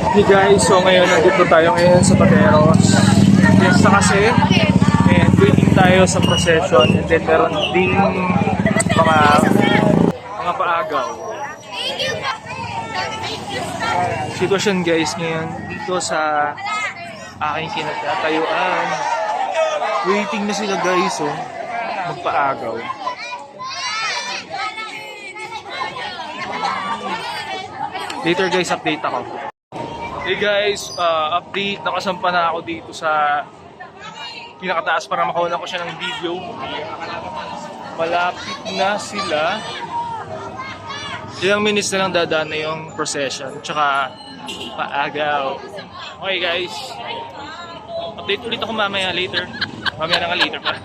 Hey guys, so ngayon nandito tayo ngayon sa Pateros. Fiesta kasi, and waiting tayo sa procession, and then meron ding mga paagaw. Sitwasyon guys ngayon dito sa aking kinatatayuan. Waiting na sila guys, oh, magpaagaw. Later guys, update ako. Hey guys, update. Nakasampa na ako dito sa pinakataas para makuha ko siya ng video. Malapit na sila. Ilang minutes na lang dadaan na yung procession. Tsaka paagaw. Okay guys, update ulit ako mamaya later. Mamaya na nga later pa.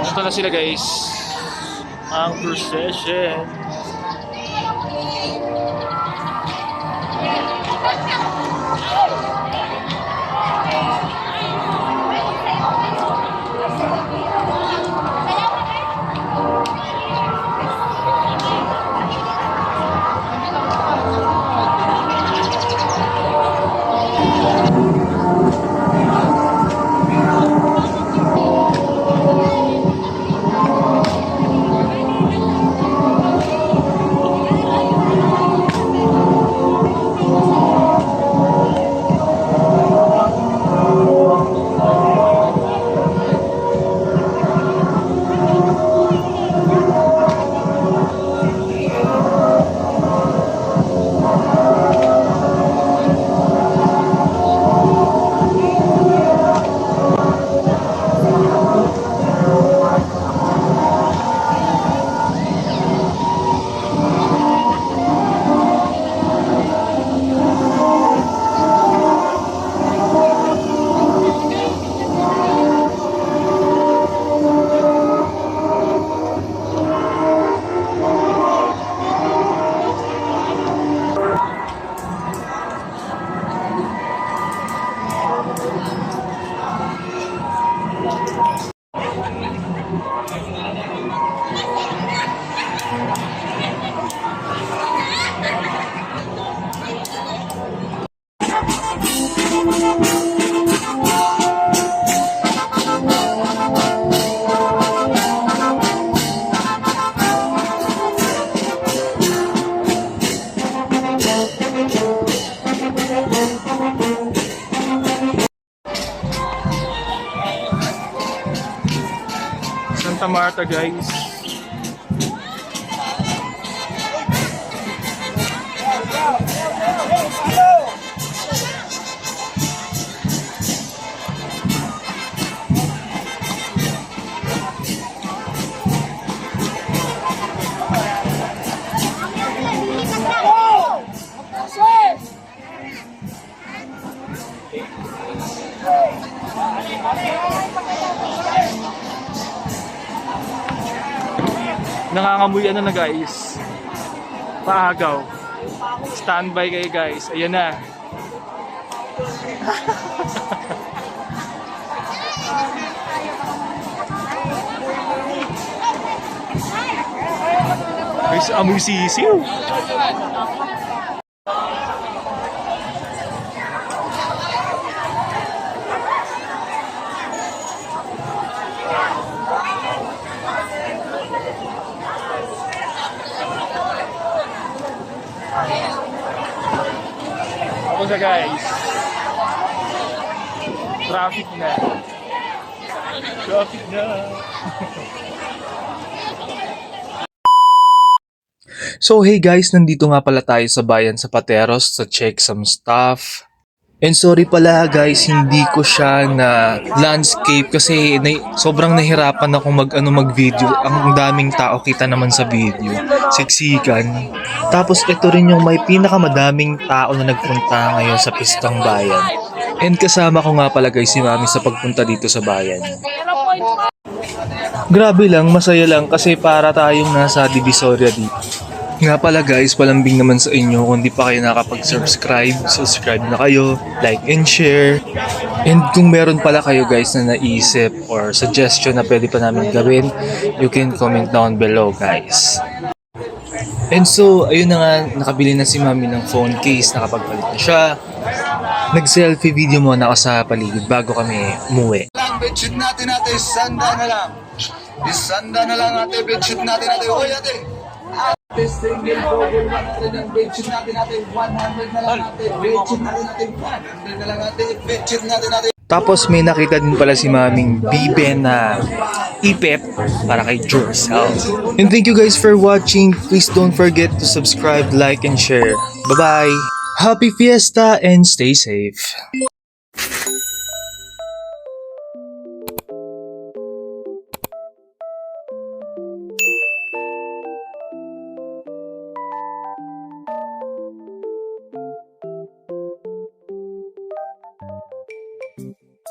Ito na sila guys, ang procession. Santa Marta guys. Nangangamoy ano na guys, paagaw. Standby kayo guys, ayan na. Guys, amoy sisiw. Ako na guys, traffic na. So hey guys, nandito nga pala tayo sa bayan sa Pateros to check some stuff. And sorry pala guys, hindi ko siya na landscape kasi sobrang nahirapan akong mag-video. Ang daming tao, kita naman sa video. Siksikan. Tapos ito rin yung may pinakamadaming tao na nagpunta ngayon sa Pistang Bayan. And kasama ko nga pala guys si Mami sa pagpunta dito sa bayan. Grabe lang, masaya lang kasi para tayong nasa Divisoria dito. Nga pala guys, palambing naman sa inyo kung di pa kayo nakapag-subscribe, subscribe na kayo, like and share. And kung meron pala kayo guys na naisip or suggestion na pwede pa namin gawin, you can comment down below guys. And so, ayun na nga, nakabili na si mami ng phone case, nakapagpalit na siya. Nag-selfie video muna ako sa paligid bago kami umuwi. Bedsheet natin isanda na lang. Isanda na lang ate, bedsheet natin Hoy ate! Ate, single double na natin ang bedsheet natin 100 na lang ate. Bedsheet natin 100 na lang ate. Bedsheet natin. Tapos may nakita din pala si maming bibe na ipep para kay Jurcel. And thank you guys for watching. Please don't forget to subscribe, like, and share. Bye-bye! Happy Fiesta and stay safe!